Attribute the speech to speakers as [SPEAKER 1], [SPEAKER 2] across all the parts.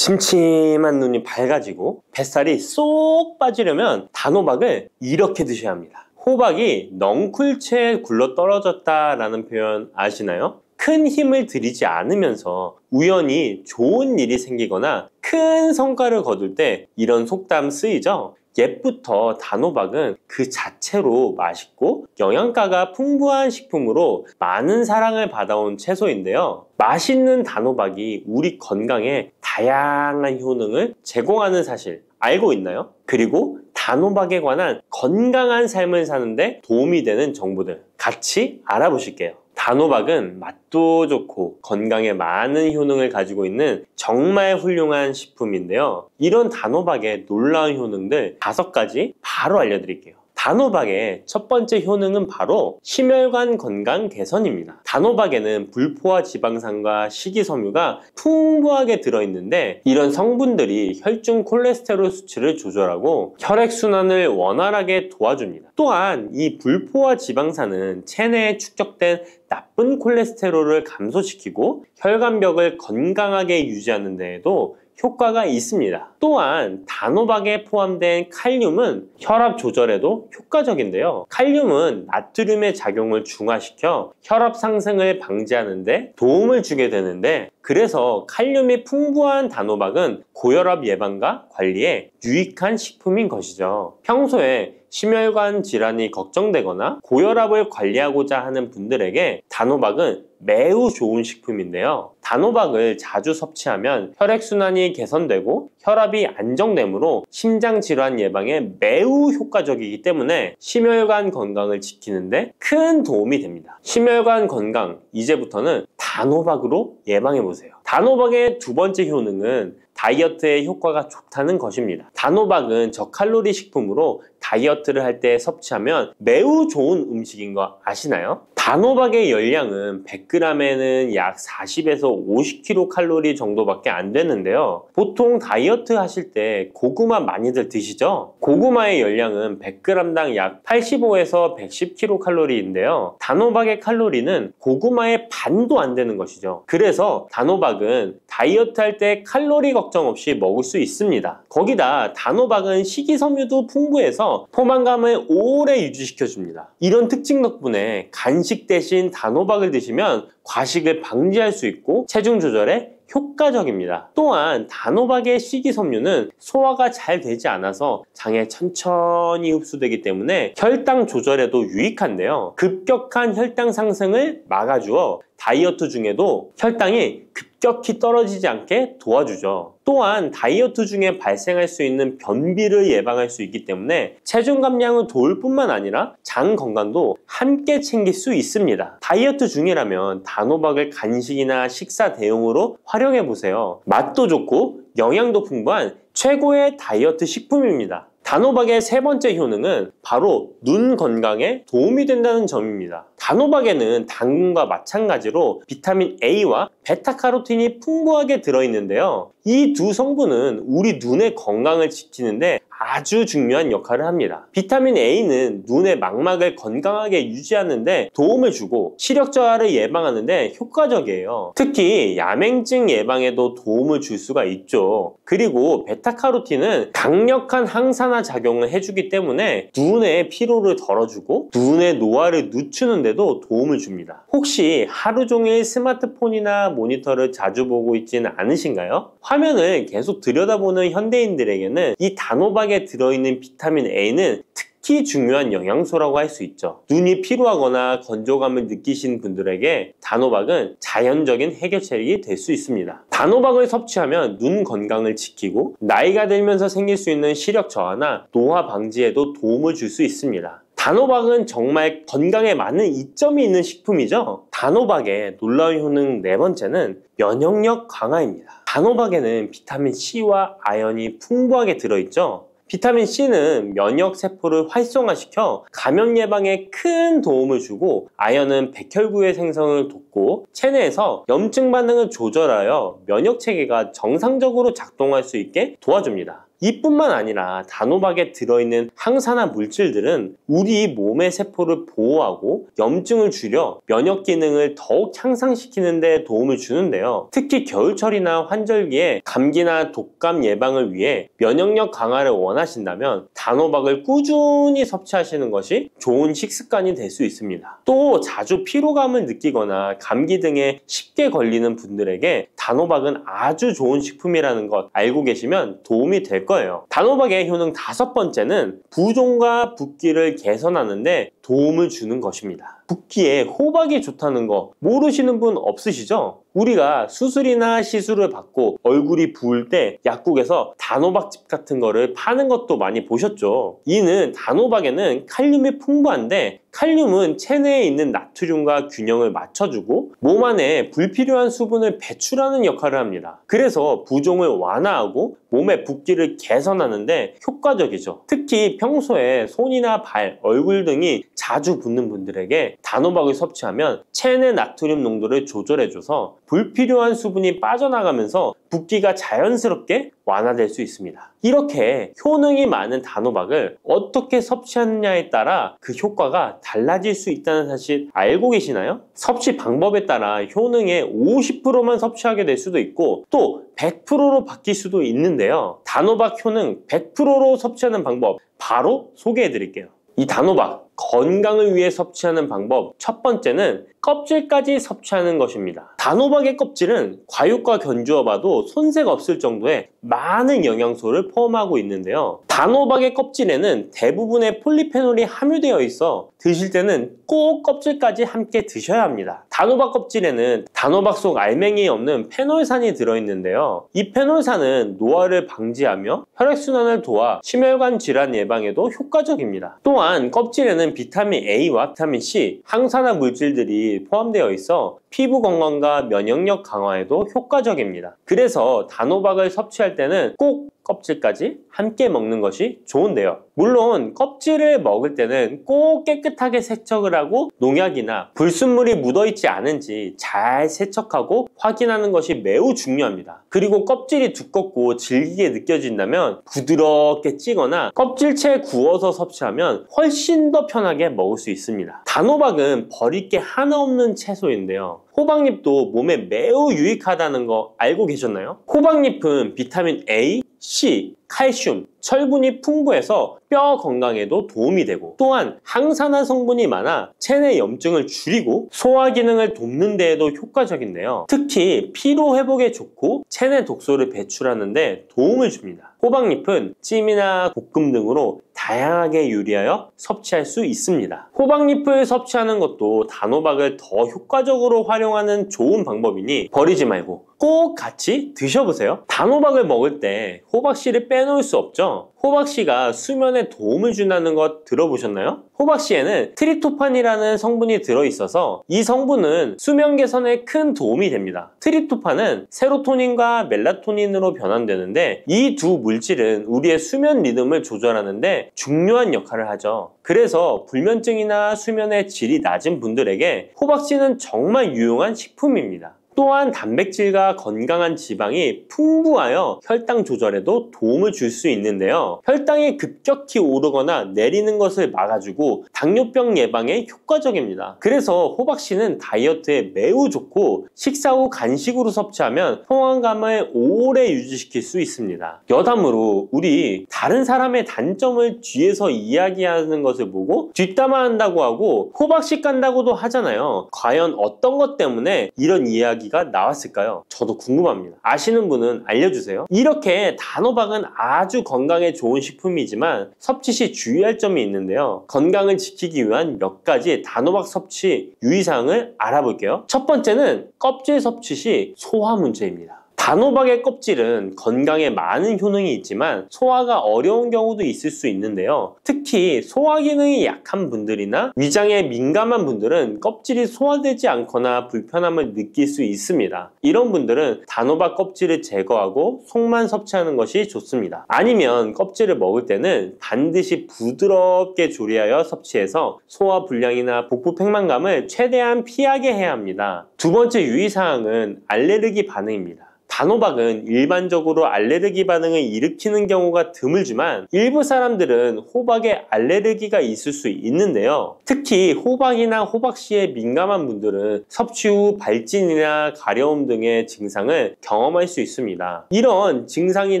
[SPEAKER 1] 침침한 눈이 밝아지고 뱃살이 쏙 빠지려면 단호박을 이렇게 드셔야 합니다. 호박이 넝쿨채에 굴러 떨어졌다라는 표현 아시나요? 큰 힘을 들이지 않으면서 우연히 좋은 일이 생기거나 큰 성과를 거둘 때 이런 속담 쓰이죠? 옛부터 단호박은 그 자체로 맛있고 영양가가 풍부한 식품으로 많은 사랑을 받아온 채소인데요. 맛있는 단호박이 우리 건강에 다양한 효능을 제공하는 사실 알고 있나요? 그리고 단호박에 관한 건강한 삶을 사는데 도움이 되는 정보들 같이 알아보실게요. 단호박은 맛도 좋고 건강에 많은 효능을 가지고 있는 정말 훌륭한 식품인데요. 이런 단호박의 놀라운 효능들 5가지 바로 알려드릴게요. 단호박의 첫 번째 효능은 바로 심혈관 건강 개선입니다. 단호박에는 불포화 지방산과 식이섬유가 풍부하게 들어있는데 이런 성분들이 혈중 콜레스테롤 수치를 조절하고 혈액순환을 원활하게 도와줍니다. 또한 이 불포화 지방산은 체내에 축적된 나쁜 콜레스테롤을 감소시키고 혈관벽을 건강하게 유지하는 데에도 효과가 있습니다. 또한 단호박에 포함된 칼륨은 혈압 조절에도 효과적인데요. 칼륨은 나트륨의 작용을 중화시켜 혈압 상승을 방지하는 데 도움을 주게 되는데 그래서 칼륨이 풍부한 단호박은 고혈압 예방과 관리에 유익한 식품인 것이죠. 평소에 심혈관 질환이 걱정되거나 고혈압을 관리하고자 하는 분들에게 단호박은 매우 좋은 식품인데요. 단호박을 자주 섭취하면 혈액순환이 개선되고 혈압이 안정되므로 심장질환 예방에 매우 효과적이기 때문에 심혈관 건강을 지키는데 큰 도움이 됩니다. 심혈관 건강, 이제부터는 단호박으로 예방해보세요. 단호박의 두 번째 효능은 다이어트에 효과가 좋다는 것입니다. 단호박은 저칼로리 식품으로 다이어트를 할 때 섭취하면 매우 좋은 음식인 거 아시나요? 단호박의 열량은 100g에는 약 40에서 50kcal 정도밖에 안 되는데요. 보통 다이어트 하실 때 고구마 많이들 드시죠? 고구마의 열량은 100g당 약 85에서 110kcal인데요. 단호박의 칼로리는 고구마의 반도 안 되는 것이죠. 그래서 단호박은 다이어트 할 때 칼로리 걱정 없이 먹을 수 있습니다. 거기다 단호박은 식이섬유도 풍부해서 포만감을 오래 유지시켜줍니다. 이런 특징 덕분에 간식 대신 단호박을 드시면 과식을 방지할 수 있고 체중 조절에 효과적입니다. 또한 단호박의 식이섬유는 소화가 잘 되지 않아서 장에 천천히 흡수되기 때문에 혈당 조절에도 유익한데요. 급격한 혈당 상승을 막아주어 다이어트 중에도 혈당이 급격히 떨어지지 않게 도와주죠. 또한 다이어트 중에 발생할 수 있는 변비를 예방할 수 있기 때문에 체중 감량을 도울 뿐만 아니라 장 건강도 함께 챙길 수 있습니다. 다이어트 중이라면 단호박을 간식이나 식사 대용으로 활용해보세요. 맛도 좋고 영양도 풍부한 최고의 다이어트 식품입니다. 단호박의 세 번째 효능은 바로 눈 건강에 도움이 된다는 점입니다. 단호박에는 당근과 마찬가지로 비타민 A와 베타카로틴이 풍부하게 들어있는데요. 이 두 성분은 우리 눈의 건강을 지키는데 아주 중요한 역할을 합니다. 비타민 A는 눈의 망막을 건강하게 유지하는 데 도움을 주고 시력 저하를 예방하는 데 효과적이에요. 특히 야맹증 예방에도 도움을 줄 수가 있죠. 그리고 베타카로틴은 강력한 항산화 작용을 해주기 때문에 눈의 피로를 덜어주고 눈의 노화를 늦추는 데도 도움을 줍니다. 혹시 하루 종일 스마트폰이나 모니터를 자주 보고 있지는 않으신가요? 화면을 계속 들여다보는 현대인들에게는 이 단호박에 들어있는 비타민 A는 특히 중요한 영양소라고 할 수 있죠. 눈이 피로하거나 건조감을 느끼신 분들에게 단호박은 자연적인 해결책이 될 수 있습니다. 단호박을 섭취하면 눈 건강을 지키고 나이가 들면서 생길 수 있는 시력 저하나 노화 방지에도 도움을 줄 수 있습니다. 단호박은 정말 건강에 많은 이점이 있는 식품이죠. 단호박의 놀라운 효능 네 번째는 면역력 강화입니다. 단호박에는 비타민 C와 아연이 풍부하게 들어있죠. 비타민 C는 면역 세포를 활성화시켜 감염 예방에 큰 도움을 주고 아연은 백혈구의 생성을 돕고 체내에서 염증 반응을 조절하여 면역 체계가 정상적으로 작동할 수 있게 도와줍니다. 이뿐만 아니라 단호박에 들어있는 항산화 물질들은 우리 몸의 세포를 보호하고 염증을 줄여 면역 기능을 더욱 향상시키는 데 도움을 주는데요. 특히 겨울철이나 환절기에 감기나 독감 예방을 위해 면역력 강화를 원하신다면 단호박을 꾸준히 섭취하시는 것이 좋은 식습관이 될 수 있습니다. 또 자주 피로감을 느끼거나 감기 등에 쉽게 걸리는 분들에게 단호박은 아주 좋은 식품이라는 것 알고 계시면 도움이 될 거예요. 단호박의 효능 5번째는 부종과 붓기를 개선하는 데 도움을 주는 것입니다. 붓기에 호박이 좋다는 거 모르시는 분 없으시죠? 우리가 수술이나 시술을 받고 얼굴이 부을 때 약국에서 단호박즙 같은 거를 파는 것도 많이 보셨죠? 이는 단호박에는 칼륨이 풍부한데 칼륨은 체내에 있는 나트륨과 균형을 맞춰주고 몸 안에 불필요한 수분을 배출하는 역할을 합니다. 그래서 부종을 완화하고 몸의 붓기를 개선하는데 효과적이죠. 특히 평소에 손이나 발, 얼굴 등이 자주 붓는 분들에게 단호박을 섭취하면 체내 나트륨 농도를 조절해줘서 불필요한 수분이 빠져나가면서 붓기가 자연스럽게 완화될 수 있습니다. 이렇게 효능이 많은 단호박을 어떻게 섭취하느냐에 따라 그 효과가 달라질 수 있다는 사실 알고 계시나요? 섭취 방법에 따라 효능의 50%만 섭취하게 될 수도 있고 또 100%로 바뀔 수도 있는데요. 단호박 효능 100%로 섭취하는 방법 바로 소개해 드릴게요. 이 단호박 건강을 위해 섭취하는 방법 첫 번째는 껍질까지 섭취하는 것입니다. 단호박의 껍질은 과육과 견주어 봐도 손색 없을 정도의 많은 영양소를 포함하고 있는데요. 단호박의 껍질에는 대부분의 폴리페놀이 함유되어 있어 드실 때는 꼭 껍질까지 함께 드셔야 합니다. 단호박 껍질에는 단호박 속 알맹이에 없는 페놀산이 들어있는데요. 이 페놀산은 노화를 방지하며 혈액순환을 도와 심혈관 질환 예방에도 효과적입니다. 또한 껍질에는 비타민 A와 비타민 C, 항산화 물질들이 포함되어 있어 피부 건강과 면역력 강화에도 효과적입니다. 그래서 단호박을 섭취할 때는 꼭 껍질까지 함께 먹는 것이 좋은데요. 물론 껍질을 먹을 때는 꼭 깨끗하게 세척을 하고 농약이나 불순물이 묻어있지 않은지 잘 세척하고 확인하는 것이 매우 중요합니다. 그리고 껍질이 두껍고 질기게 느껴진다면 부드럽게 찌거나 껍질째 구워서 섭취하면 훨씬 더 편하게 먹을 수 있습니다. 단호박은 버릴 게 하나 없는 채소인데요. 호박잎도 몸에 매우 유익하다는 거 알고 계셨나요? 호박잎은 비타민 A, C, 칼슘, 철분이 풍부해서 뼈 건강에도 도움이 되고 또한 항산화 성분이 많아 체내 염증을 줄이고 소화 기능을 돕는 데에도 효과적인데요. 특히 피로 회복에 좋고 체내 독소를 배출하는 데 도움을 줍니다. 호박잎은 찜이나 볶음 등으로 다양하게 요리하여 섭취할 수 있습니다. 호박잎을 섭취하는 것도 단호박을 더 효과적으로 활용하는 좋은 방법이니 버리지 말고 꼭 같이 드셔보세요. 단호박을 먹을 때 호박씨를 빼놓을 수 없죠. 호박씨가 수면에 도움을 준다는 것 들어보셨나요? 호박씨에는 트립토판이라는 성분이 들어있어서 이 성분은 수면 개선에 큰 도움이 됩니다. 트립토판은 세로토닌과 멜라토닌으로 변환되는데 이 두 물질은 우리의 수면 리듬을 조절하는데 중요한 역할을 하죠. 그래서 불면증이나 수면의 질이 낮은 분들에게 호박씨는 정말 유용한 식품입니다. 또한 단백질과 건강한 지방이 풍부하여 혈당 조절에도 도움을 줄 수 있는데요. 혈당이 급격히 오르거나 내리는 것을 막아주고 당뇨병 예방에 효과적입니다. 그래서 호박씨는 다이어트에 매우 좋고 식사 후 간식으로 섭취하면 포만감을 오래 유지시킬 수 있습니다. 여담으로 우리 다른 사람의 단점을 뒤에서 이야기하는 것을 보고 뒷담화한다고 하고 호박씨 깐다고도 하잖아요. 과연 어떤 것 때문에 이런 이야기가 나왔을까요? 저도 궁금합니다. 아시는 분은 알려주세요. 이렇게 단호박은 아주 건강에 좋은 식품이지만 섭취 시 주의할 점이 있는데요. 건강을 지키기 위한 몇 가지 단호박 섭취 유의사항을 알아볼게요. 첫 번째는 껍질 섭취 시 소화 문제입니다. 단호박의 껍질은 건강에 많은 효능이 있지만 소화가 어려운 경우도 있을 수 있는데요. 특히 소화 기능이 약한 분들이나 위장에 민감한 분들은 껍질이 소화되지 않거나 불편함을 느낄 수 있습니다. 이런 분들은 단호박 껍질을 제거하고 속만 섭취하는 것이 좋습니다. 아니면 껍질을 먹을 때는 반드시 부드럽게 조리하여 섭취해서 소화 불량이나 복부 팽만감을 최대한 피하게 해야 합니다. 두 번째 유의사항은 알레르기 반응입니다. 단호박은 일반적으로 알레르기 반응을 일으키는 경우가 드물지만 일부 사람들은 호박에 알레르기가 있을 수 있는데요. 특히 호박이나 호박씨에 민감한 분들은 섭취 후 발진이나 가려움 등의 증상을 경험할 수 있습니다. 이런 증상이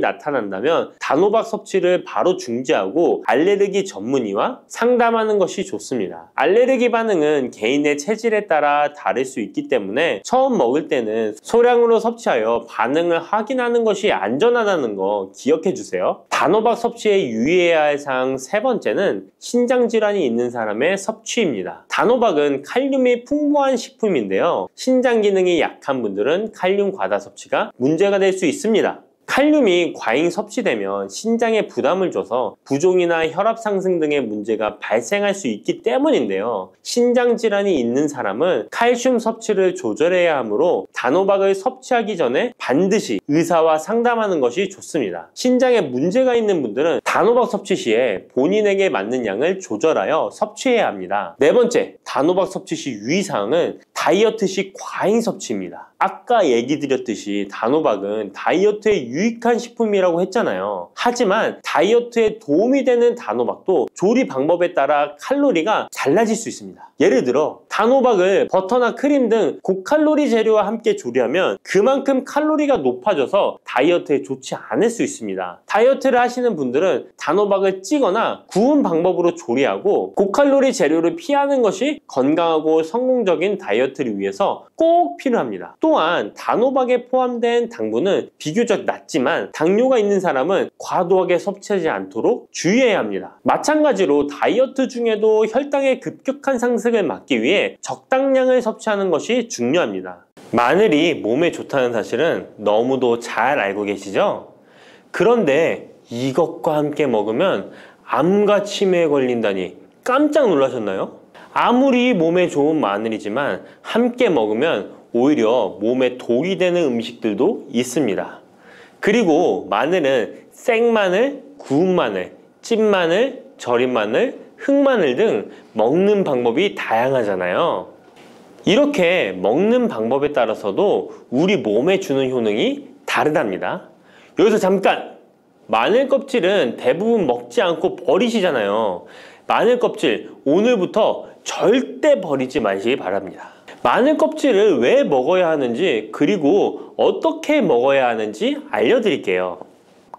[SPEAKER 1] 나타난다면 단호박 섭취를 바로 중지하고 알레르기 전문의와 상담하는 것이 좋습니다. 알레르기 반응은 개인의 체질에 따라 다를 수 있기 때문에 처음 먹을 때는 소량으로 섭취하여 반응을 확인하는 것이 안전하다는 거 기억해 주세요. 단호박 섭취에 유의해야 할 사항 세 번째는 신장질환이 있는 사람의 섭취입니다. 단호박은 칼륨이 풍부한 식품인데요. 신장 기능이 약한 분들은 칼륨 과다 섭취가 문제가 될 수 있습니다. 칼륨이 과잉 섭취되면 신장에 부담을 줘서 부종이나 혈압 상승 등의 문제가 발생할 수 있기 때문인데요. 신장 질환이 있는 사람은 칼슘 섭취를 조절해야 하므로 단호박을 섭취하기 전에 반드시 의사와 상담하는 것이 좋습니다. 신장에 문제가 있는 분들은 단호박 섭취 시에 본인에게 맞는 양을 조절하여 섭취해야 합니다. 네 번째, 단호박 섭취 시 유의사항은 다이어트 시 과잉 섭취입니다. 아까 얘기 드렸듯이 단호박은 다이어트에 유익한 식품이라고 했잖아요. 하지만 다이어트에 도움이 되는 단호박도 조리 방법에 따라 칼로리가 달라질 수 있습니다. 예를 들어 단호박을 버터나 크림 등 고칼로리 재료와 함께 조리하면 그만큼 칼로리가 높아져서 다이어트에 좋지 않을 수 있습니다. 다이어트를 하시는 분들은 단호박을 찌거나 구운 방법으로 조리하고 고칼로리 재료를 피하는 것이 건강하고 성공적인 다이어트를 위해서 꼭 필요합니다. 또한 단호박에 포함된 당분은 비교적 낮지만 당뇨가 있는 사람은 과도하게 섭취하지 않도록 주의해야 합니다. 마찬가지로 다이어트 중에도 혈당의 급격한 상승을 막기 위해 적당량을 섭취하는 것이 중요합니다. 마늘이 몸에 좋다는 사실은 너무도 잘 알고 계시죠? 그런데 이것과 함께 먹으면 암과 치매에 걸린다니 깜짝 놀라셨나요? 아무리 몸에 좋은 마늘이지만 함께 먹으면 오히려 몸에 독이 되는 음식들도 있습니다. 그리고 마늘은 생마늘, 구운 마늘, 찐 마늘, 절인 마늘, 흑마늘 등 먹는 방법이 다양하잖아요. 이렇게 먹는 방법에 따라서도 우리 몸에 주는 효능이 다르답니다. 여기서 잠깐! 마늘 껍질은 대부분 먹지 않고 버리시잖아요. 마늘 껍질 오늘부터 절대 버리지 마시기 바랍니다. 마늘 껍질을 왜 먹어야 하는지 그리고 어떻게 먹어야 하는지 알려드릴게요.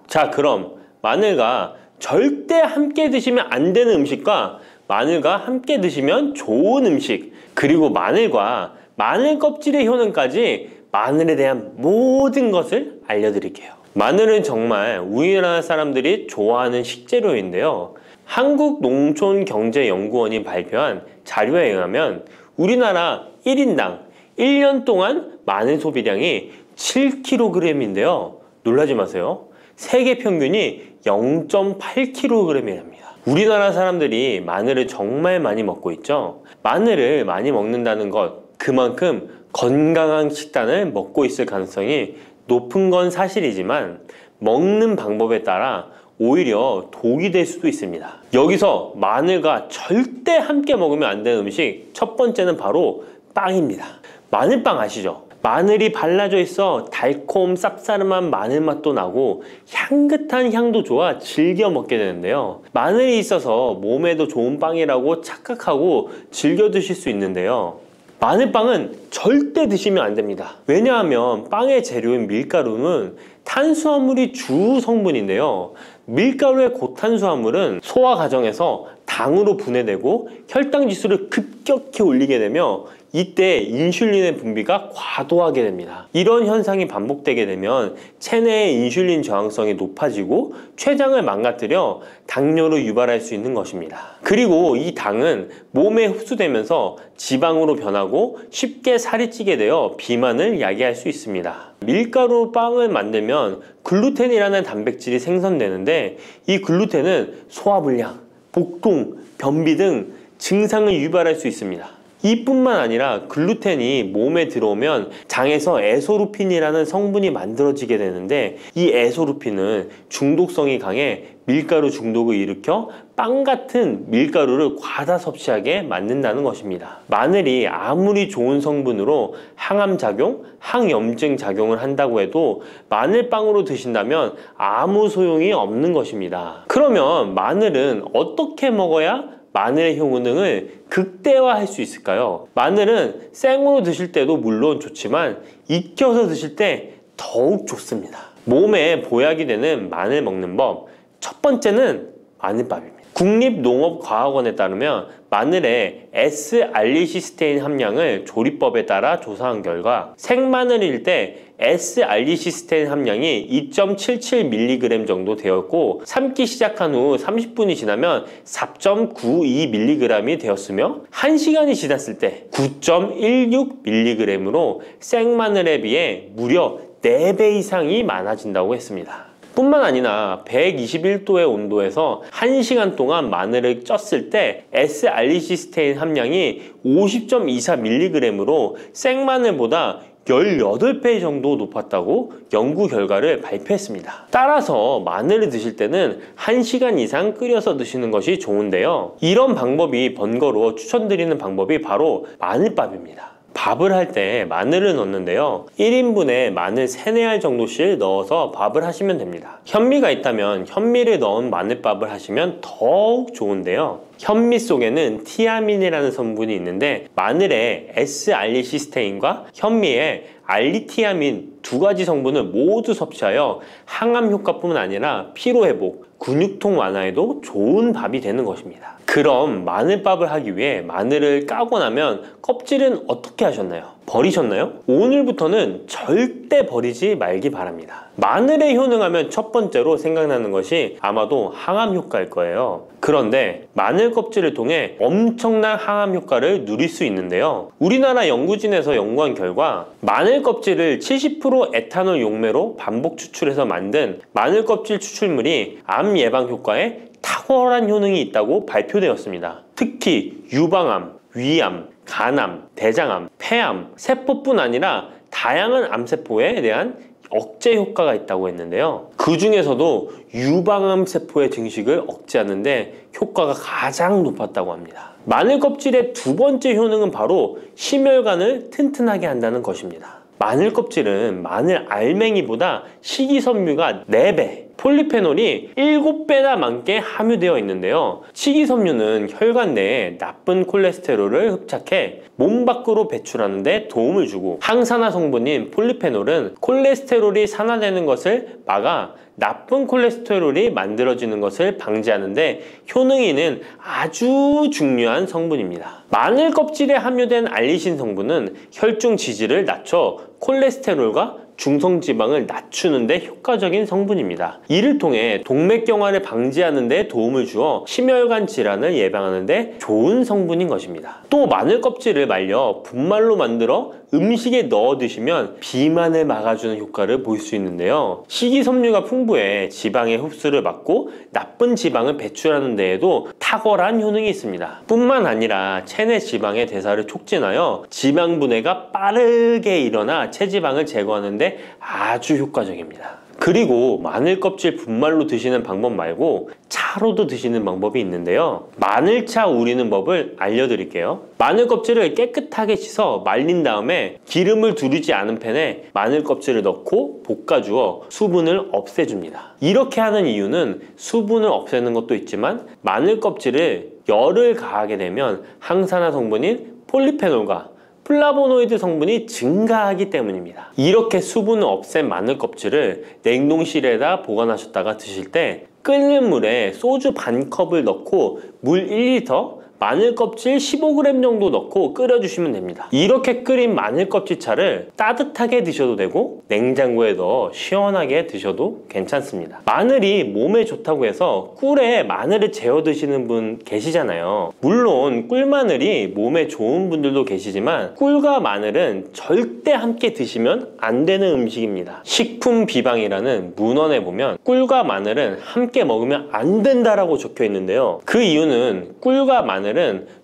[SPEAKER 1] 자, 그럼 마늘과 절대 함께 드시면 안 되는 음식과 마늘과 함께 드시면 좋은 음식, 그리고 마늘과 마늘 껍질의 효능까지 마늘에 대한 모든 것을 알려드릴게요. 마늘은 정말 우리나라 사람들이 좋아하는 식재료인데요. 한국농촌경제연구원이 발표한 자료에 의하면 우리나라 1인당 1년 동안 마늘 소비량이 7kg인데요. 놀라지 마세요. 세계 평균이 0.8kg이랍니다. 우리나라 사람들이 마늘을 정말 많이 먹고 있죠. 마늘을 많이 먹는다는 것, 그만큼 건강한 식단을 먹고 있을 가능성이 높은 건 사실이지만 먹는 방법에 따라 오히려 독이 될 수도 있습니다. 여기서 마늘과 절대 함께 먹으면 안 되는 음식 첫 번째는 바로 빵입니다. 마늘빵 아시죠? 마늘이 발라져 있어 달콤 쌉싸름한 마늘 맛도 나고 향긋한 향도 좋아 즐겨 먹게 되는데요. 마늘이 있어서 몸에도 좋은 빵이라고 착각하고 즐겨 드실 수 있는데요. 마늘빵은 절대 드시면 안 됩니다. 왜냐하면 빵의 재료인 밀가루는 탄수화물이 주 성분인데요. 밀가루의 고탄수화물은 소화 과정에서 당으로 분해되고 혈당 지수를 급격히 올리게 되며 이때 인슐린의 분비가 과도하게 됩니다. 이런 현상이 반복되게 되면 체내의 인슐린 저항성이 높아지고 췌장을 망가뜨려 당뇨를 유발할 수 있는 것입니다. 그리고 이 당은 몸에 흡수되면서 지방으로 변하고 쉽게 살이 찌게 되어 비만을 야기할 수 있습니다. 밀가루 빵을 만들면 글루텐이라는 단백질이 생성되는데 이 글루텐은 소화불량, 복통, 변비 등 증상을 유발할 수 있습니다. 이뿐만 아니라 글루텐이 몸에 들어오면 장에서 에소루핀이라는 성분이 만들어지게 되는데, 이 에소루핀은 중독성이 강해 밀가루 중독을 일으켜 빵 같은 밀가루를 과다 섭취하게 만든다는 것입니다. 마늘이 아무리 좋은 성분으로 항암 작용, 항염증 작용을 한다고 해도 마늘빵으로 드신다면 아무 소용이 없는 것입니다. 그러면 마늘은 어떻게 먹어야 마늘의 효능을 극대화할 수 있을까요? 마늘은 생으로 드실 때도 물론 좋지만 익혀서 드실 때 더욱 좋습니다. 몸에 보약이 되는 마늘 먹는 법, 첫 번째는 마늘밥입니다. 국립농업과학원에 따르면 마늘의 S-알리시스테인 함량을 조리법에 따라 조사한 결과 생마늘일 때 S-알리시스테인 함량이 2.77mg 정도 되었고, 삶기 시작한 후 30분이 지나면 4.92mg이 되었으며 1시간이 지났을 때 9.16mg으로 생마늘에 비해 무려 4배 이상이 많아진다고 했습니다. 뿐만 아니라 121도의 온도에서 1시간 동안 마늘을 쪘을 때 S-알리시스테인 함량이 50.24mg으로 생마늘보다 18배 정도 높았다고 연구 결과를 발표했습니다. 따라서 마늘을 드실 때는 1시간 이상 끓여서 드시는 것이 좋은데요. 이런 방법이 번거로워 추천드리는 방법이 바로 마늘밥입니다. 밥을 할 때 마늘을 넣는데요, 1인분에 마늘 3-4알 정도씩 넣어서 밥을 하시면 됩니다. 현미가 있다면 현미를 넣은 마늘밥을 하시면 더욱 좋은데요, 현미 속에는 티아민이라는 성분이 있는데 마늘의 S-알리시스테인과 현미의 알리티아민 두 가지 성분을 모두 섭취하여 항암 효과뿐만 아니라 피로회복, 근육통 완화에도 좋은 밥이 되는 것입니다. 그럼 마늘밥을 하기 위해 마늘을 까고 나면 껍질은 어떻게 하셨나요? 버리셨나요? 오늘부터는 절대 버리지 말기 바랍니다. 마늘에 효능하면 첫 번째로 생각나는 것이 아마도 항암 효과일 거예요. 그런데 마늘 껍질을 통해 엄청난 항암 효과를 누릴 수 있는데요, 우리나라 연구진에서 연구한 결과 마늘 껍질을 70% 에탄올 용매로 반복 추출해서 만든 마늘 껍질 추출물이 암 예방 효과에 탁월한 효능이 있다고 발표되었습니다. 특히 유방암, 위암, 간암, 대장암, 폐암, 세포뿐 아니라 다양한 암세포에 대한 억제 효과가 있다고 했는데요, 그 중에서도 유방암 세포의 증식을 억제하는 데 효과가 가장 높았다고 합니다. 마늘 껍질의 두 번째 효능은 바로 심혈관을 튼튼하게 한다는 것입니다. 마늘 껍질은 마늘 알맹이보다 식이섬유가 4배, 폴리페놀이 7배나 많게 함유되어 있는데요, 식이섬유는 혈관 내에 나쁜 콜레스테롤을 흡착해 몸 밖으로 배출하는 데 도움을 주고, 항산화 성분인 폴리페놀은 콜레스테롤이 산화되는 것을 막아 나쁜 콜레스테롤이 만들어지는 것을 방지하는 데 효능이 있는 아주 중요한 성분입니다. 마늘 껍질에 함유된 알리신 성분은 혈중 지지를 낮춰 콜레스테롤과 중성지방을 낮추는 데 효과적인 성분입니다. 이를 통해 동맥경화를 방지하는 데 도움을 주어 심혈관 질환을 예방하는 데 좋은 성분인 것입니다. 또 마늘 껍질을 말려 분말로 만들어 음식에 넣어 드시면 비만을 막아주는 효과를 볼 수 있는데요, 식이섬유가 풍부해 지방의 흡수를 막고 나쁜 지방을 배출하는 데에도 탁월한 효능이 있습니다. 뿐만 아니라 체내 지방의 대사를 촉진하여 지방 분해가 빠르게 일어나 체지방을 제거하는 데 아주 효과적입니다. 그리고 마늘 껍질 분말로 드시는 방법 말고 차로도 드시는 방법이 있는데요, 마늘차 우리는 법을 알려드릴게요. 마늘 껍질을 깨끗하게 씻어 말린 다음에 기름을 두르지 않은 팬에 마늘 껍질을 넣고 볶아주어 수분을 없애줍니다. 이렇게 하는 이유는 수분을 없애는 것도 있지만 마늘 껍질을 열을 가하게 되면 항산화 성분인 폴리페놀과 플라보노이드 성분이 증가하기 때문입니다. 이렇게 수분을 없앤 마늘 껍질을 냉동실에다 보관하셨다가 드실 때 끓는 물에 소주 반컵을 넣고 물 1리터, 마늘 껍질 15g 정도 넣고 끓여주시면 됩니다. 이렇게 끓인 마늘 껍질차를 따뜻하게 드셔도 되고 냉장고에 넣어 시원하게 드셔도 괜찮습니다. 마늘이 몸에 좋다고 해서 꿀에 마늘을 재워 드시는 분 계시잖아요. 물론 꿀마늘이 몸에 좋은 분들도 계시지만 꿀과 마늘은 절대 함께 드시면 안 되는 음식입니다. 식품 비방이라는 문헌에 보면 꿀과 마늘은 함께 먹으면 안 된다라고 적혀 있는데요, 그 이유는 꿀과 마늘은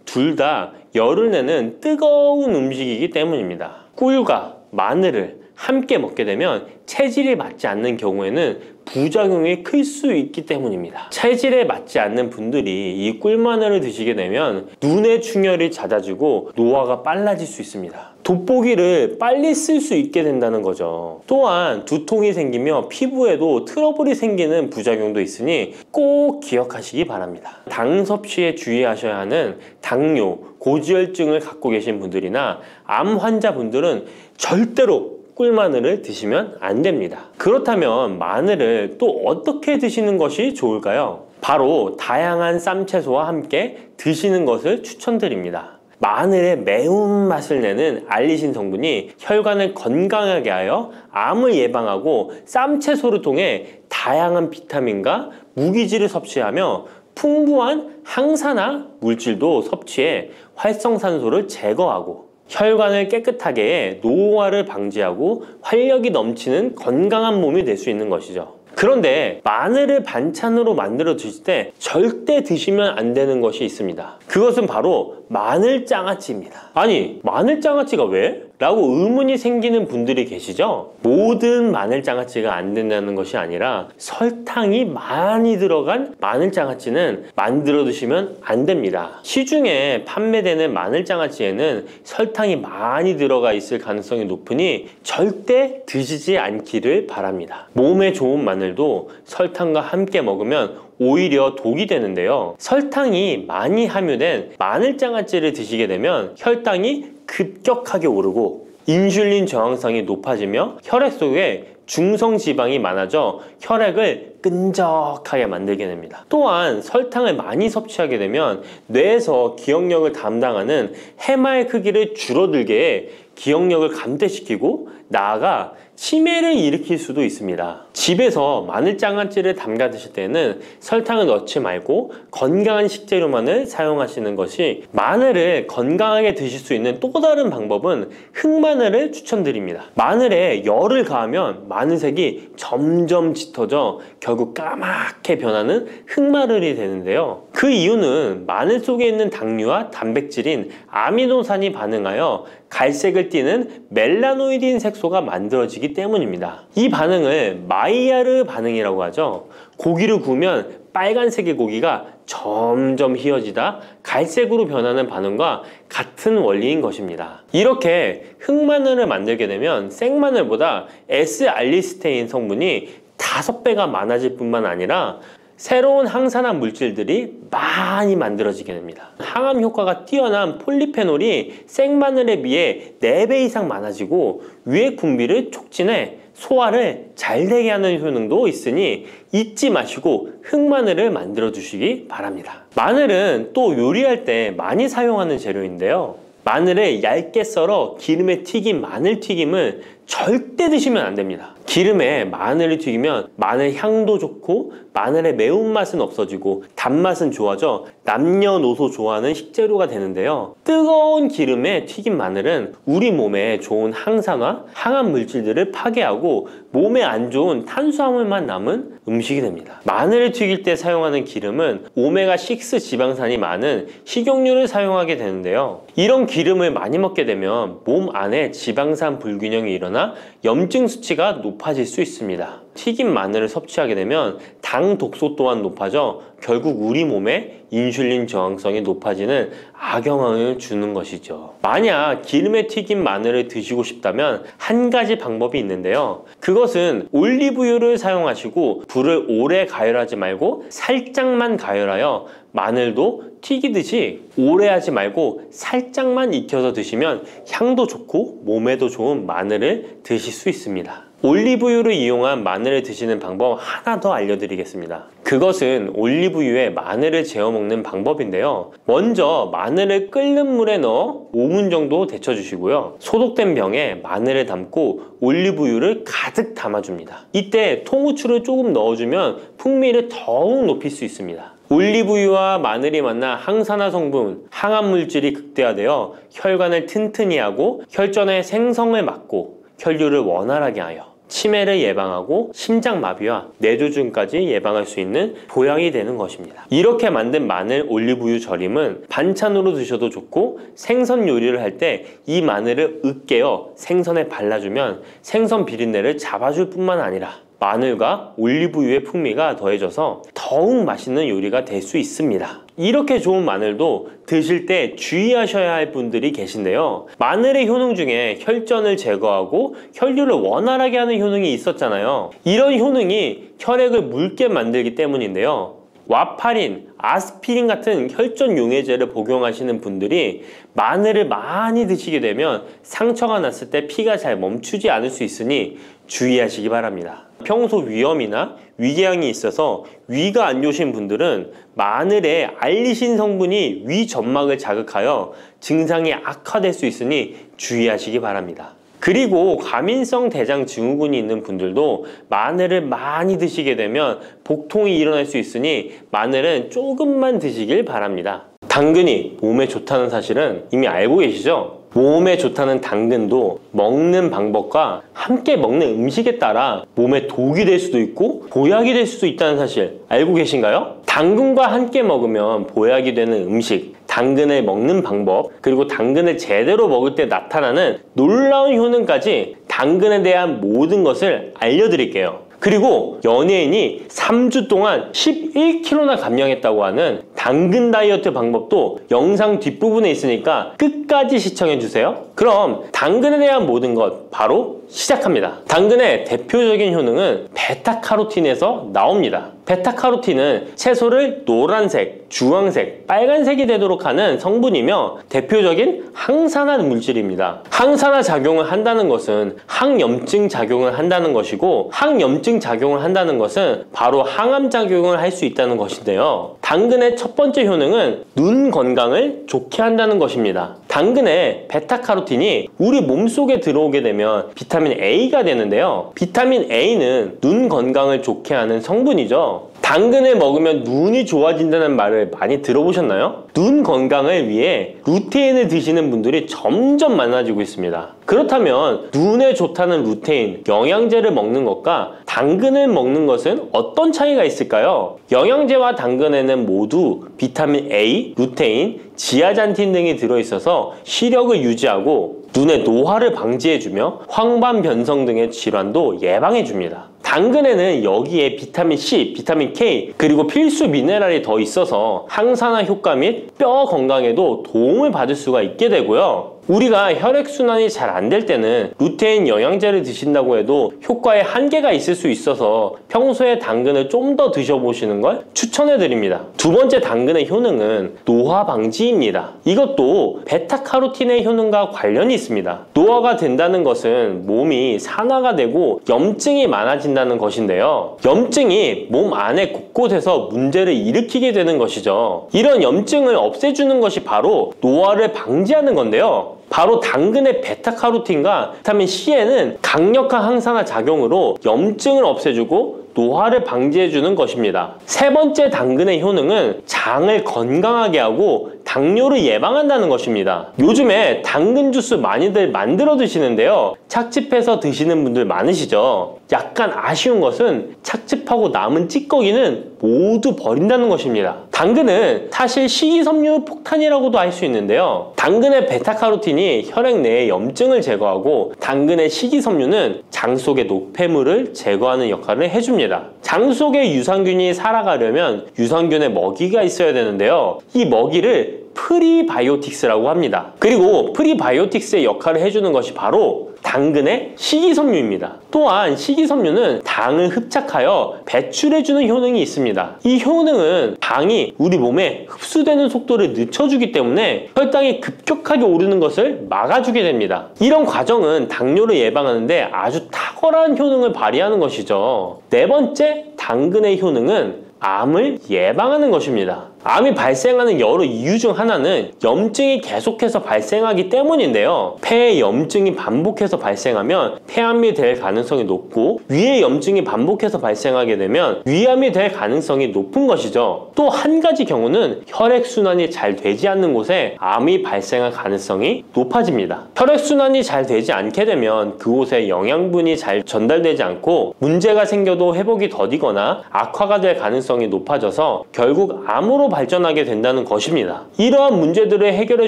[SPEAKER 1] 둘 다 열을 내는 뜨거운 음식이기 때문입니다. 꿀과 마늘을 함께 먹게 되면 체질이 맞지 않는 경우에는 부작용이 클 수 있기 때문입니다. 체질에 맞지 않는 분들이 이 꿀마늘을 드시게 되면 눈의 충혈이 잦아지고 노화가 빨라질 수 있습니다. 돋보기를 빨리 쓸 수 있게 된다는 거죠. 또한 두통이 생기며 피부에도 트러블이 생기는 부작용도 있으니 꼭 기억하시기 바랍니다. 당 섭취에 주의하셔야 하는 당뇨, 고지혈증을 갖고 계신 분들이나 암 환자분들은 절대로 꿀마늘을 드시면 안 됩니다. 그렇다면 마늘을 또 어떻게 드시는 것이 좋을까요? 바로 다양한 쌈채소와 함께 드시는 것을 추천드립니다. 마늘의 매운맛을 내는 알리신 성분이 혈관을 건강하게 하여 암을 예방하고 쌈채소를 통해 다양한 비타민과 무기질을 섭취하며 풍부한 항산화 물질도 섭취해 활성산소를 제거하고 혈관을 깨끗하게 해 노화를 방지하고 활력이 넘치는 건강한 몸이 될 수 있는 것이죠. 그런데 마늘을 반찬으로 만들어 드실 때 절대 드시면 안 되는 것이 있습니다. 그것은 바로 마늘장아찌입니다. 아니, 마늘장아찌가 왜? 라고 의문이 생기는 분들이 계시죠? 모든 마늘장아찌가 안 된다는 것이 아니라 설탕이 많이 들어간 마늘장아찌는 만들어 드시면 안 됩니다. 시중에 판매되는 마늘장아찌에는 설탕이 많이 들어가 있을 가능성이 높으니 절대 드시지 않기를 바랍니다. 몸에 좋은 마늘도 설탕과 함께 먹으면 오히려 독이 되는데요. 설탕이 많이 함유된 마늘장아찌를 드시게 되면 혈당이 급격하게 오르고 인슐린 저항성이 높아지며 혈액 속에 중성지방이 많아져 혈액을 끈적하게 만들게 됩니다. 또한 설탕을 많이 섭취하게 되면 뇌에서 기억력을 담당하는 해마의 크기를 줄어들게 해 기억력을 감퇴시키고 나아가 치매를 일으킬 수도 있습니다. 집에서 마늘장아찌를 담가 드실 때는 설탕을 넣지 말고 건강한 식재료만을 사용하시는 것이, 마늘을 건강하게 드실 수 있는 또 다른 방법은 흑마늘을 추천드립니다. 마늘에 열을 가하면 마늘색이 점점 짙어져 결국 까맣게 변하는 흑마늘이 되는데요. 그 이유는 마늘 속에 있는 당류와 단백질인 아미노산이 반응하여 갈색을 띠는 멜라노이딘 색소가 만들어지기 때문입니다. 이 반응을 마이야르 반응이라고 하죠. 고기를 구우면 빨간색의 고기가 점점 희어지다 갈색으로 변하는 반응과 같은 원리인 것입니다. 이렇게 흑마늘을 만들게 되면 생마늘보다 S알리스테인 성분이 5배가 많아질 뿐만 아니라 새로운 항산화 물질들이 많이 만들어지게 됩니다. 항암 효과가 뛰어난 폴리페놀이 생마늘에 비해 4배 이상 많아지고 위액 분비를 촉진해 소화를 잘 되게 하는 효능도 있으니 잊지 마시고 흑마늘을 만들어 주시기 바랍니다. 마늘은 또 요리할 때 많이 사용하는 재료인데요. 마늘을 얇게 썰어 기름에 튀긴 마늘튀김을 절대 드시면 안 됩니다. 기름에 마늘을 튀기면 마늘 향도 좋고 마늘의 매운맛은 없어지고 단맛은 좋아져 남녀노소 좋아하는 식재료가 되는데요. 뜨거운 기름에 튀긴 마늘은 우리 몸에 좋은 항산화, 항암 물질들을 파괴하고 몸에 안 좋은 탄수화물만 남은 음식이 됩니다. 마늘을 튀길 때 사용하는 기름은 오메가6 지방산이 많은 식용유를 사용하게 되는데요. 이런 기름을 많이 먹게 되면 몸 안에 지방산 불균형이 일어나 염증 수치가 높아질 수 있습니다. 튀긴 마늘을 섭취하게 되면 당 독소 또한 높아져 결국 우리 몸에 인슐린 저항성이 높아지는 악영향을 주는 것이죠. 만약 기름에 튀긴 마늘을 드시고 싶다면 한 가지 방법이 있는데요. 그것은 올리브유를 사용하시고 불을 오래 가열하지 말고 살짝만 가열하여 마늘도 튀기듯이 오래 하지 말고 살짝만 익혀서 드시면 향도 좋고 몸에도 좋은 마늘을 드실 수 있습니다. 올리브유를 이용한 마늘을 드시는 방법 하나 더 알려드리겠습니다. 그것은 올리브유에 마늘을 재워 먹는 방법인데요. 먼저 마늘을 끓는 물에 넣어 5분 정도 데쳐주시고요. 소독된 병에 마늘을 담고 올리브유를 가득 담아줍니다. 이때 통후추를 조금 넣어주면 풍미를 더욱 높일 수 있습니다. 올리브유와 마늘이 만나 항산화 성분, 항암 물질이 극대화되어 혈관을 튼튼히 하고 혈전의 생성을 막고 혈류를 원활하게 하여 치매를 예방하고 심장마비와 뇌졸중까지 예방할 수 있는 보약이 되는 것입니다. 이렇게 만든 마늘 올리브유 절임은 반찬으로 드셔도 좋고 생선 요리를 할 때 이 마늘을 으깨어 생선에 발라주면 생선 비린내를 잡아줄 뿐만 아니라 마늘과 올리브유의 풍미가 더해져서 더욱 맛있는 요리가 될 수 있습니다. 이렇게 좋은 마늘도 드실 때 주의하셔야 할 분들이 계신데요. 마늘의 효능 중에 혈전을 제거하고 혈류를 원활하게 하는 효능이 있었잖아요. 이런 효능이 혈액을 묽게 만들기 때문인데요. 와파린, 아스피린 같은 혈전 용해제를 복용하시는 분들이 마늘을 많이 드시게 되면 상처가 났을 때 피가 잘 멈추지 않을 수 있으니 주의하시기 바랍니다. 평소 위염이나 위궤양이 있어서 위가 안 좋으신 분들은 마늘에 알리신 성분이 위 점막을 자극하여 증상이 악화될 수 있으니 주의하시기 바랍니다. 그리고 과민성 대장 증후군이 있는 분들도 마늘을 많이 드시게 되면 복통이 일어날 수 있으니 마늘은 조금만 드시길 바랍니다. 당근이 몸에 좋다는 사실은 이미 알고 계시죠? 몸에 좋다는 당근도 먹는 방법과 함께 먹는 음식에 따라 몸에 독이 될 수도 있고 보약이 될 수도 있다는 사실 알고 계신가요? 당근과 함께 먹으면 보약이 되는 음식, 당근을 먹는 방법, 그리고 당근을 제대로 먹을 때 나타나는 놀라운 효능까지 당근에 대한 모든 것을 알려드릴게요. 그리고 연예인이 3주 동안 11kg나 감량했다고 하는 당근 다이어트 방법도 영상 뒷부분에 있으니까 끝까지 시청해주세요. 그럼 당근에 대한 모든 것 바로 시작합니다. 당근의 대표적인 효능은 베타카로틴에서 나옵니다. 베타카로틴은 채소를 노란색, 주황색, 빨간색이 되도록 하는 성분이며 대표적인 항산화 물질입니다. 항산화 작용을 한다는 것은 항염증 작용을 한다는 것이고 항염증 작용을 한다는 것은 바로 항암 작용을 할 수 있다는 것인데요. 당근의 첫 번째 효능은 눈 건강을 좋게 한다는 것입니다. 당근의 베타카로틴이 우리 몸속에 들어오게 되면 비타민 A가 되는데요. 비타민 A는 눈 건강을 좋게 하는 성분이죠. 당근을 먹으면 눈이 좋아진다는 말을 많이 들어보셨나요? 눈 건강을 위해 루테인을 드시는 분들이 점점 많아지고 있습니다. 그렇다면 눈에 좋다는 루테인, 영양제를 먹는 것과 당근을 먹는 것은 어떤 차이가 있을까요? 영양제와 당근에는 모두 비타민 A, 루테인, 지아잔틴 등이 들어있어서 시력을 유지하고 눈의 노화를 방지해주며 황반 변성 등의 질환도 예방해줍니다. 당근에는 여기에 비타민 C, 비타민 K, 그리고 필수 미네랄이 더 있어서 항산화 효과 및 뼈 건강에도 도움을 받을 수가 있게 되고요. 우리가 혈액순환이 잘 안 될 때는 루테인 영양제를 드신다고 해도 효과에 한계가 있을 수 있어서 평소에 당근을 좀 더 드셔보시는 걸 추천해드립니다. 두 번째 당근의 효능은 노화 방지입니다. 이것도 베타카로틴의 효능과 관련이 있습니다. 노화가 된다는 것은 몸이 산화가 되고 염증이 많아진다는 것인데요. 염증이 몸 안에 곳곳에서 문제를 일으키게 되는 것이죠. 이런 염증을 없애주는 것이 바로 노화를 방지하는 건데요. 바로 당근의 베타카로틴과 비타민 C에는 강력한 항산화 작용으로 염증을 없애주고 노화를 방지해주는 것입니다. 세 번째 당근의 효능은 장을 건강하게 하고 당뇨를 예방한다는 것입니다. 요즘에 당근 주스 많이들 만들어 드시는데요. 착즙해서 드시는 분들 많으시죠? 약간 아쉬운 것은 착즙하고 남은 찌꺼기는 모두 버린다는 것입니다. 당근은 사실 식이섬유 폭탄이라고도 할 수 있는데요. 당근의 베타카로틴이 혈액 내의 염증을 제거하고 당근의 식이섬유는 장 속의 노폐물을 제거하는 역할을 해줍니다. 장 속에 유산균이 살아가려면 유산균의 먹이가 있어야 되는데요. 이 먹이를 프리바이오틱스라고 합니다. 그리고 프리바이오틱스의 역할을 해주는 것이 바로 당근의 식이섬유입니다. 또한 식이섬유는 당을 흡착하여 배출해주는 효능이 있습니다. 이 효능은 당이 우리 몸에 흡수되는 속도를 늦춰주기 때문에 혈당이 급격하게 오르는 것을 막아주게 됩니다. 이런 과정은 당뇨를 예방하는데 아주 탁월한 효능을 발휘하는 것이죠. 네 번째 당근의 효능은 암을 예방하는 것입니다. 암이 발생하는 여러 이유 중 하나는 염증이 계속해서 발생하기 때문인데요. 폐에 염증이 반복해서 발생하면 폐암이 될 가능성이 높고 위에 염증이 반복해서 발생하게 되면 위암이 될 가능성이 높은 것이죠. 또 한 가지 경우는 혈액순환이 잘 되지 않는 곳에 암이 발생할 가능성이 높아집니다. 혈액순환이 잘 되지 않게 되면 그곳에 영양분이 잘 전달되지 않고 문제가 생겨도 회복이 더디거나 악화가 될 가능성이 높아져서 결국 암으로 발전하게 된다는 것입니다. 이러한 문제들을 해결해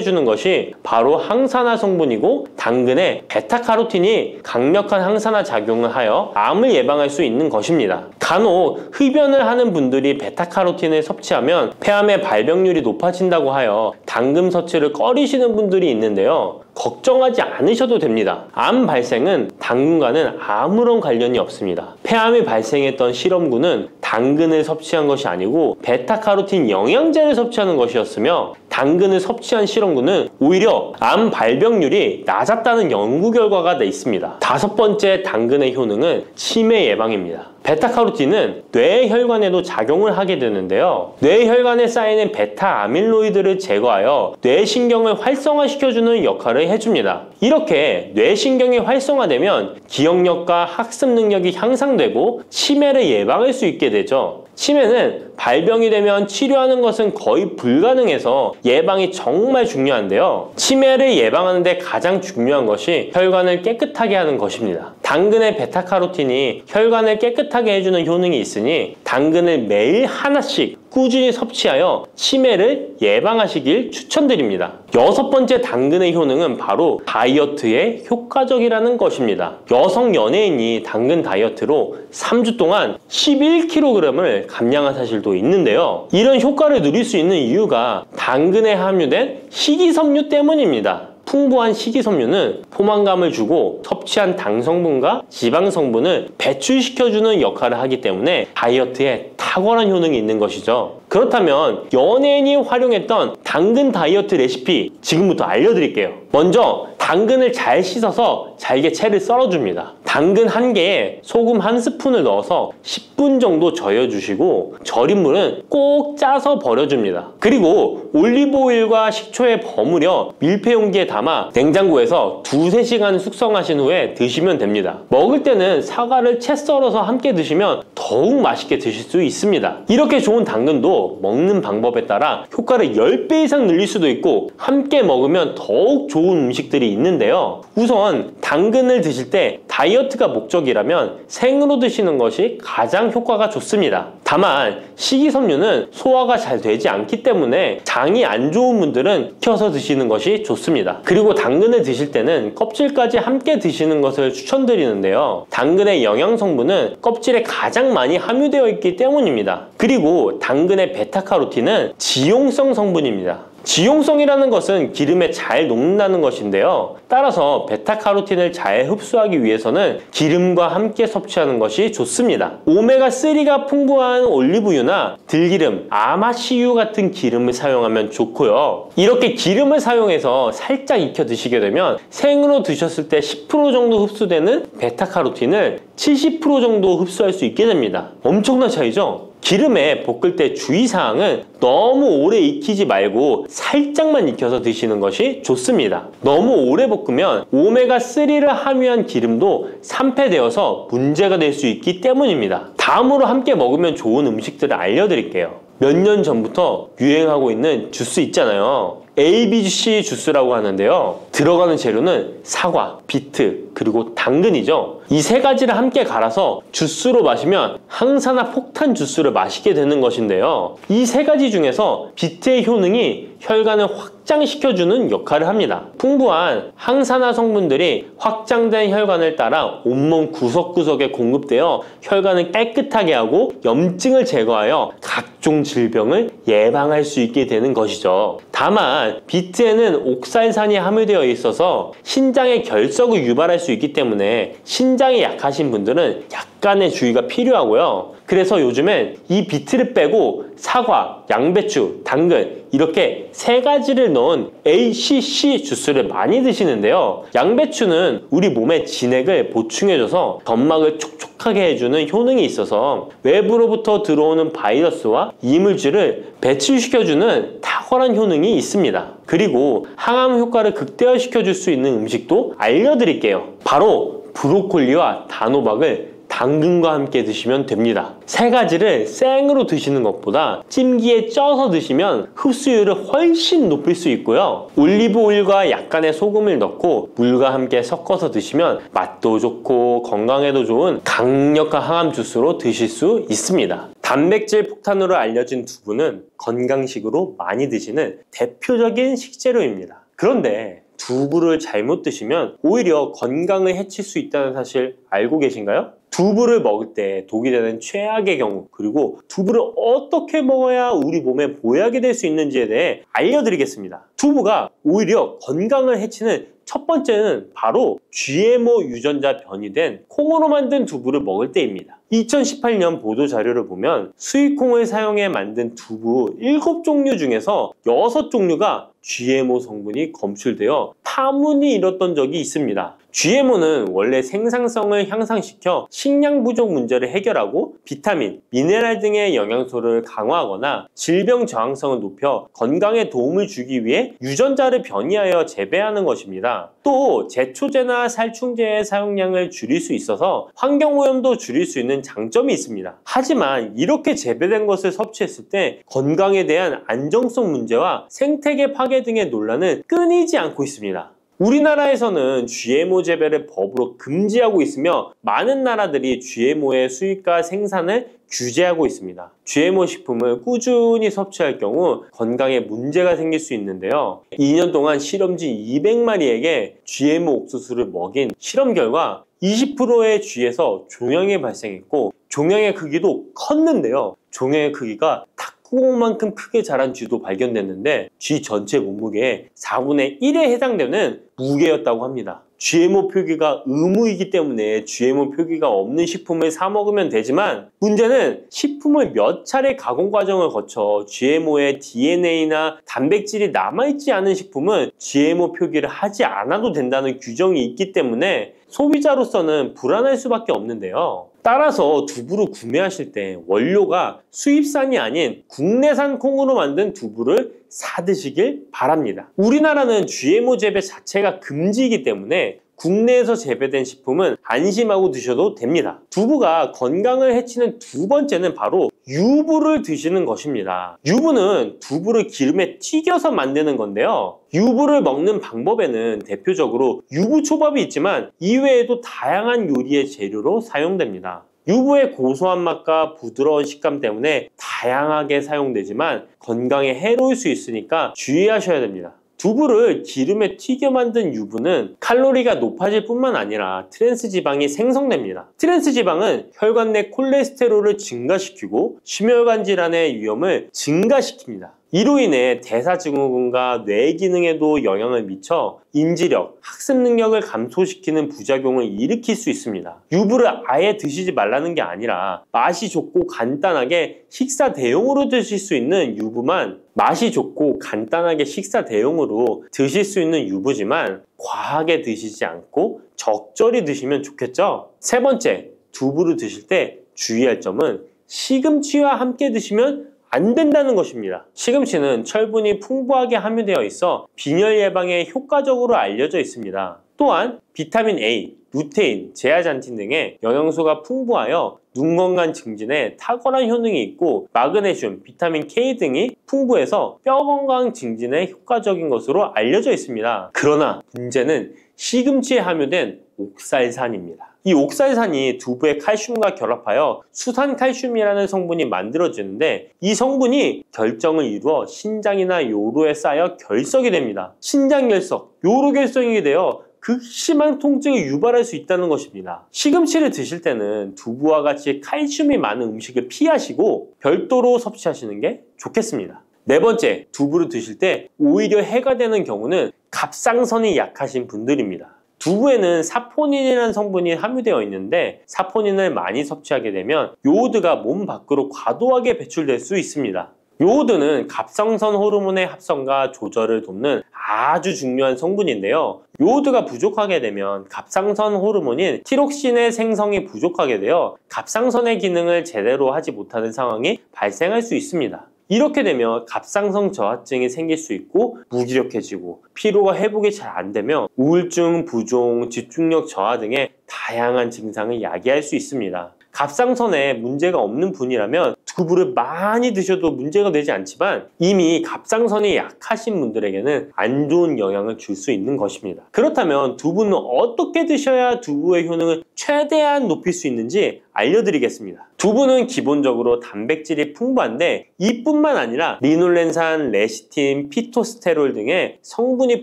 [SPEAKER 1] 주는 것이 바로 항산화 성분이고 당근의 베타카로틴이 강력한 항산화 작용을 하여 암을 예방할 수 있는 것입니다. 간혹 흡연을 하는 분들이 베타카로틴을 섭취하면 폐암의 발병률이 높아진다고 하여 당근 섭취를 꺼리시는 분들이 있는데요. 걱정하지 않으셔도 됩니다. 암 발생은 당근과는 아무런 관련이 없습니다. 폐암이 발생했던 실험군은 당근을 섭취한 것이 아니고 베타카로틴 영양제를 섭취하는 것이었으며 당근을 섭취한 실험군은 오히려 암 발병률이 낮았다는 연구 결과가 있습니다. 다섯 번째 당근의 효능은 치매 예방입니다. 베타카로틴은 뇌혈관에도 작용을 하게 되는데요. 뇌혈관에 쌓이는 베타 아밀로이드를 제거하여 뇌신경을 활성화시켜주는 역할을 해줍니다. 이렇게 뇌신경이 활성화되면 기억력과 학습 능력이 향상되고 치매를 예방할 수 있게 되죠. 치매는 발병이 되면 치료하는 것은 거의 불가능해서 예방이 정말 중요한데요. 치매를 예방하는 데 가장 중요한 것이 혈관을 깨끗하게 하는 것입니다. 당근의 베타카로틴이 혈관을 깨끗하게 해주는 효능이 있으니 당근을 매일 하나씩 꾸준히 섭취하여 치매를 예방하시길 추천드립니다. 여섯 번째 당근의 효능은 바로 다이어트에 효과적이라는 것입니다. 여성 연예인이 당근 다이어트로 3주 동안 11kg을 감량한 사실도 있는데요. 이런 효과를 누릴 수 있는 이유가 당근에 함유된 식이섬유 때문입니다. 풍부한 식이섬유는 포만감을 주고 섭취한 당 성분과 지방 성분을 배출시켜주는 역할을 하기 때문에 다이어트에 탁월한 효능이 있는 것이죠. 그렇다면 연예인이 활용했던 당근 다이어트 레시피 지금부터 알려드릴게요. 먼저 당근을 잘 씻어서 잘게 채를 썰어줍니다. 당근 한 개에 소금 한 스푼을 넣어서 10분 정도 저어주시고 절인 물은 꼭 짜서 버려줍니다. 그리고 올리브오일과 식초에 버무려 밀폐 용기에 담아 냉장고에서 2~3시간 숙성하신 후에 드시면 됩니다. 먹을 때는 사과를 채 썰어서 함께 드시면 더욱 맛있게 드실 수 있습니다. 이렇게 좋은 당근도 먹는 방법에 따라 효과를 10배 이상 늘릴 수도 있고 함께 먹으면 더욱 좋은 음식들이 있는데요. 우선 당근을 드실 때 다이어트가 목적이라면 생으로 드시는 것이 가장 효과가 좋습니다. 다만 식이섬유는 소화가 잘 되지 않기 때문에 장이 안 좋은 분들은 익혀서 드시는 것이 좋습니다. 그리고 당근을 드실 때는 껍질까지 함께 드시는 것을 추천드리는데요. 당근의 영양 성분은 껍질에 가장 많이 함유되어 있기 때문입니다. 그리고 당근의 베타카로틴은 지용성 성분입니다. 지용성이라는 것은 기름에 잘 녹는다는 것인데요. 따라서 베타카로틴을 잘 흡수하기 위해서는 기름과 함께 섭취하는 것이 좋습니다. 오메가3가 풍부한 올리브유나 들기름, 아마씨유 같은 기름을 사용하면 좋고요. 이렇게 기름을 사용해서 살짝 익혀 드시게 되면 생으로 드셨을 때 10% 정도 흡수되는 베타카로틴을 70% 정도 흡수할 수 있게 됩니다. 엄청난 차이죠? 기름에 볶을 때 주의사항은 너무 오래 익히지 말고 살짝만 익혀서 드시는 것이 좋습니다. 너무 오래 볶으면 오메가3를 함유한 기름도 산패되어서 문제가 될 수 있기 때문입니다. 다음으로 함께 먹으면 좋은 음식들을 알려드릴게요. 몇 년 전부터 유행하고 있는 주스 있잖아요. ABC 주스라고 하는데요. 들어가는 재료는 사과, 비트, 그리고 당근이죠. 이 세 가지를 함께 갈아서 주스로 마시면 항산화 폭탄 주스를 마시게 되는 것인데요. 이 세 가지 중에서 비트의 효능이 혈관을 확장시켜주는 역할을 합니다. 풍부한 항산화 성분들이 확장된 혈관을 따라 온몸 구석구석에 공급되어 혈관을 깨끗하게 하고 염증을 제거하여 각종 질병을 예방할 수 있게 되는 것이죠. 다만 비트에는 옥살산이 함유되어 있어서 신장의 결석을 유발할 수 있기 때문에 신장 신장이 약하신 분들은 약간의 주의가 필요하고요. 그래서 요즘엔 이 비트를 빼고 사과, 양배추, 당근 이렇게 3가지를 넣은 ACC 주스를 많이 드시는데요. 양배추는 우리 몸의 진액을 보충해줘서 점막을 촉촉하게 해주는 효능이 있어서 외부로부터 들어오는 바이러스와 이물질을 배출시켜주는 탁월한 효능이 있습니다. 그리고 항암 효과를 극대화시켜줄 수 있는 음식도 알려드릴게요. 바로 브로콜리와 단호박을 당근과 함께 드시면 됩니다. 3가지를 생으로 드시는 것보다 찜기에 쪄서 드시면 흡수율을 훨씬 높일 수 있고요. 올리브 오일과 약간의 소금을 넣고 물과 함께 섞어서 드시면 맛도 좋고 건강에도 좋은 강력한 항암 주스로 드실 수 있습니다. 단백질 폭탄으로 알려진 두부는 건강식으로 많이 드시는 대표적인 식재료입니다. 그런데 두부를 잘못 드시면 오히려 건강을 해칠 수 있다는 사실 알고 계신가요? 두부를 먹을 때 독이 되는 최악의 경우, 그리고 두부를 어떻게 먹어야 우리 몸에 보약이 될 수 있는지에 대해 알려드리겠습니다. 두부가 오히려 건강을 해치는 첫 번째는 바로 GMO 유전자 변이된 콩으로 만든 두부를 먹을 때입니다. 2018년 보도자료를 보면 수입콩을 사용해 만든 두부 7종류 중에서 6종류가 GMO 성분이 검출되어 파문이 일었던 적이 있습니다. GMO는 원래 생산성을 향상시켜 식량 부족 문제를 해결하고 비타민, 미네랄 등의 영양소를 강화하거나 질병 저항성을 높여 건강에 도움을 주기 위해 유전자를 변이하여 재배하는 것입니다. 또 제초제나 살충제의 사용량을 줄일 수 있어서 환경오염도 줄일 수 있는 장점이 있습니다. 하지만 이렇게 재배된 것을 섭취했을 때 건강에 대한 안정성 문제와 생태계 파괴 등의 논란은 끊이지 않고 있습니다. 우리나라에서는 GMO 재배를 법으로 금지하고 있으며 많은 나라들이 GMO의 수입과 생산을 규제하고 있습니다. GMO 식품을 꾸준히 섭취할 경우 건강에 문제가 생길 수 있는데요. 2년 동안 실험지 200마리에게 GMO 옥수수를 먹인 실험 결과 20%의 쥐에서 종양이 발생했고 종양의 크기도 컸는데요. 종양의 크기가 탁구공만큼 크게 자란 쥐도 발견됐는데 쥐 전체 몸무게의 4분의 1에 해당되는 무게였다고 합니다. GMO 표기가 의무이기 때문에 GMO 표기가 없는 식품을 사 먹으면 되지만 문제는 식품을 몇 차례 가공 과정을 거쳐 GMO의 DNA나 단백질이 남아있지 않은 식품은 GMO 표기를 하지 않아도 된다는 규정이 있기 때문에 소비자로서는 불안할 수밖에 없는데요. 따라서 두부를 구매하실 때 원료가 수입산이 아닌 국내산 콩으로 만든 두부를 사 드시길 바랍니다. 우리나라는 GMO 재배 자체가 금지이기 때문에 국내에서 재배된 식품은 안심하고 드셔도 됩니다. 두부가 건강을 해치는 두 번째는 바로 유부를 드시는 것입니다. 유부는 두부를 기름에 튀겨서 만드는 건데요. 유부를 먹는 방법에는 대표적으로 유부초밥이 있지만 이외에도 다양한 요리의 재료로 사용됩니다. 유부의 고소한 맛과 부드러운 식감 때문에 다양하게 사용되지만 건강에 해로울 수 있으니까 주의하셔야 됩니다. 두부를 기름에 튀겨 만든 유부는 칼로리가 높아질 뿐만 아니라 트랜스지방이 생성됩니다. 트랜스지방은 혈관 내 콜레스테롤을 증가시키고 심혈관 질환의 위험을 증가시킵니다. 이로 인해 대사증후군과 뇌 기능에도 영향을 미쳐 인지력, 학습 능력을 감소시키는 부작용을 일으킬 수 있습니다. 유부를 아예 드시지 말라는 게 아니라 맛이 좋고 간단하게 식사 대용으로 드실 수 있는 유부만 맛이 좋고 간단하게 식사 대용으로 드실 수 있는 유부지만 과하게 드시지 않고 적절히 드시면 좋겠죠? 세 번째, 두부를 드실 때 주의할 점은 시금치와 함께 드시면 안 된다는 것입니다. 시금치는 철분이 풍부하게 함유되어 있어 빈혈 예방에 효과적으로 알려져 있습니다. 또한 비타민 A, 루테인, 제아잔틴 등의 영양소가 풍부하여 눈 건강 증진에 탁월한 효능이 있고 마그네슘, 비타민 K 등이 풍부해서 뼈 건강 증진에 효과적인 것으로 알려져 있습니다. 그러나 문제는 시금치에 함유된 옥살산입니다. 이 옥살산이 두부의 칼슘과 결합하여 수산칼슘이라는 성분이 만들어지는데 이 성분이 결정을 이루어 신장이나 요로에 쌓여 결석이 됩니다. 신장결석, 요로결석이 되어 극심한 통증을 유발할 수 있다는 것입니다. 시금치를 드실 때는 두부와 같이 칼슘이 많은 음식을 피하시고 별도로 섭취하시는 게 좋겠습니다. 네 번째, 두부를 드실 때 오히려 해가 되는 경우는 갑상선이 약하신 분들입니다. 두부에는 사포닌이라는 성분이 함유되어 있는데 사포닌을 많이 섭취하게 되면 요오드가 몸 밖으로 과도하게 배출될 수 있습니다. 요오드는 갑상선 호르몬의 합성과 조절을 돕는 아주 중요한 성분인데요. 요오드가 부족하게 되면 갑상선 호르몬인 티록신의 생성이 부족하게 되어 갑상선의 기능을 제대로 하지 못하는 상황이 발생할 수 있습니다. 이렇게 되면 갑상선 저하증이 생길 수 있고 무기력해지고 피로가 회복이 잘 안 되며 우울증, 부종, 집중력 저하 등의 다양한 증상을 야기할 수 있습니다. 갑상선에 문제가 없는 분이라면 두부를 많이 드셔도 문제가 되지 않지만 이미 갑상선이 약하신 분들에게는 안 좋은 영향을 줄 수 있는 것입니다. 그렇다면 두부는 어떻게 드셔야 두부의 효능을 최대한 높일 수 있는지 알려드리겠습니다. 두부는 기본적으로 단백질이 풍부한데 이뿐만 아니라 리놀렌산, 레시틴, 피토스테롤 등의 성분이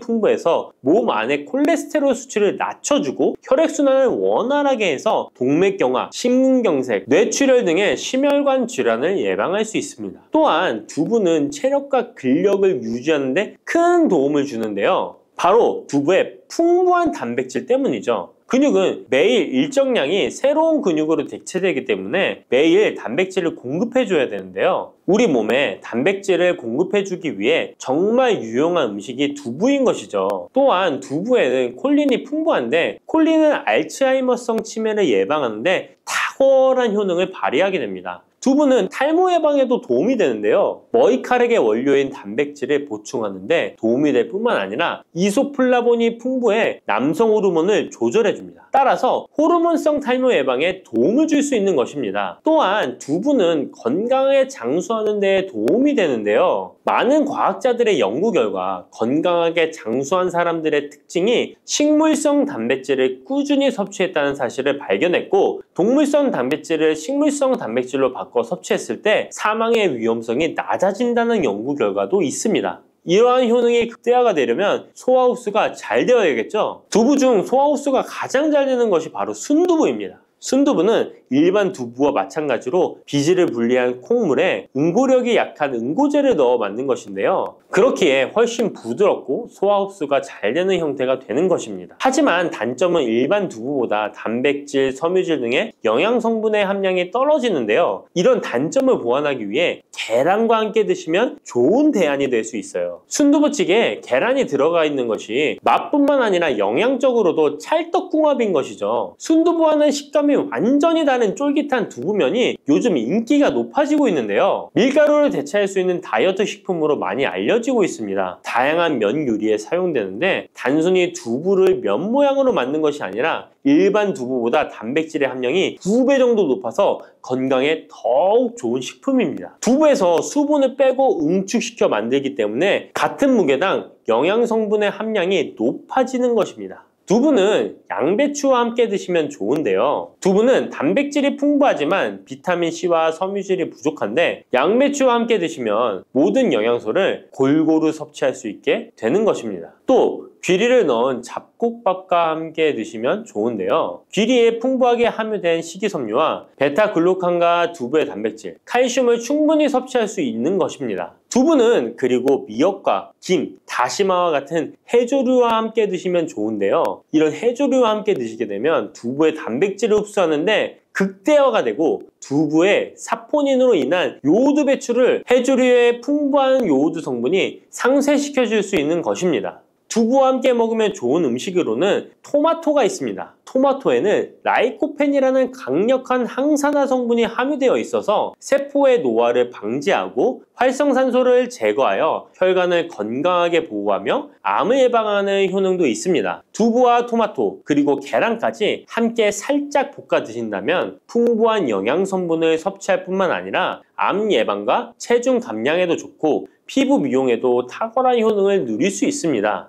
[SPEAKER 1] 풍부해서 몸 안의 콜레스테롤 수치를 낮춰주고 혈액순환을 원활하게 해서 동맥경화, 심근경색, 뇌출혈 등의 심혈관 질환을 예방할 수 있습니다. 또한 두부는 체력과 근력을 유지하는 데 큰 도움을 주는데요. 바로 두부의 풍부한 단백질 때문이죠. 근육은 매일 일정량이 새로운 근육으로 대체되기 때문에 매일 단백질을 공급해줘야 되는데요. 우리 몸에 단백질을 공급해주기 위해 정말 유용한 음식이 두부인 것이죠. 또한 두부에는 콜린이 풍부한데 콜린은 알츠하이머성 치매를 예방하는데 탁월한 효능을 발휘하게 됩니다. 두부는 탈모 예방에도 도움이 되는데요. 머리카락의 원료인 단백질을 보충하는데 도움이 될 뿐만 아니라 이소플라본이 풍부해 남성 호르몬을 조절해줍니다. 따라서 호르몬성 탈모 예방에 도움을 줄 수 있는 것입니다. 또한 두부는 건강하게 장수하는 데 도움이 되는데요. 많은 과학자들의 연구 결과 건강하게 장수한 사람들의 특징이 식물성 단백질을 꾸준히 섭취했다는 사실을 발견했고 동물성 단백질을 식물성 단백질로 바꿔 섭취했을 때 사망의 위험성이 낮아진다는 연구 결과도 있습니다. 이러한 효능이 극대화가 되려면 소화 흡수가 잘 되어야겠죠. 두부 중 소화 흡수가 가장 잘 되는 것이 바로 순두부입니다. 순두부는 일반 두부와 마찬가지로 비질을 분리한 콩물에 응고력이 약한 응고제를 넣어 만든 것인데요. 그렇기에 훨씬 부드럽고 소화 흡수가 잘 되는 형태가 되는 것입니다. 하지만 단점은 일반 두부보다 단백질, 섬유질 등의 영양 성분의 함량이 떨어지는데요. 이런 단점을 보완하기 위해 계란과 함께 드시면 좋은 대안이 될 수 있어요. 순두부찌개에 계란이 들어가 있는 것이 맛뿐만 아니라 영양적으로도 찰떡궁합인 것이죠. 순두부와는 식감이 완전히 다른 쫄깃한 두부면이 요즘 인기가 높아지고 있는데요. 밀가루를 대체할 수 있는 다이어트 식품으로 많이 알려지고 있습니다. 다양한 면 요리에 사용되는데 단순히 두부를 면 모양으로 만든 것이 아니라 일반 두부보다 단백질의 함량이 2배 정도 높아서 건강에 더욱 좋은 식품입니다. 두부에서 수분을 빼고 응축시켜 만들기 때문에 같은 무게당 영양 성분의 함량이 높아지는 것입니다. 두부는 양배추와 함께 드시면 좋은데요. 두부는 단백질이 풍부하지만 비타민C와 섬유질이 부족한데 양배추와 함께 드시면 모든 영양소를 골고루 섭취할 수 있게 되는 것입니다. 또 귀리를 넣은 잡곡밥과 함께 드시면 좋은데요. 귀리에 풍부하게 함유된 식이섬유와 베타글루칸과 두부의 단백질, 칼슘을 충분히 섭취할 수 있는 것입니다. 두부는 그리고 미역과 김, 다시마와 같은 해조류와 함께 드시면 좋은데요. 이런 해조류와 함께 드시게 되면 두부의 단백질을 흡수하는데 극대화가 되고 두부의 사포닌으로 인한 요오드 배출을 해조류의 풍부한 요오드 성분이 상쇄시켜 줄 수 있는 것입니다. 두부와 함께 먹으면 좋은 음식으로는 토마토가 있습니다. 토마토에는 라이코펜이라는 강력한 항산화 성분이 함유되어 있어서 세포의 노화를 방지하고 활성산소를 제거하여 혈관을 건강하게 보호하며 암을 예방하는 효능도 있습니다. 두부와 토마토 그리고 계란까지 함께 살짝 볶아 드신다면 풍부한 영양 성분을 섭취할 뿐만 아니라 암 예방과 체중 감량에도 좋고 피부 미용에도 탁월한 효능을 누릴 수 있습니다.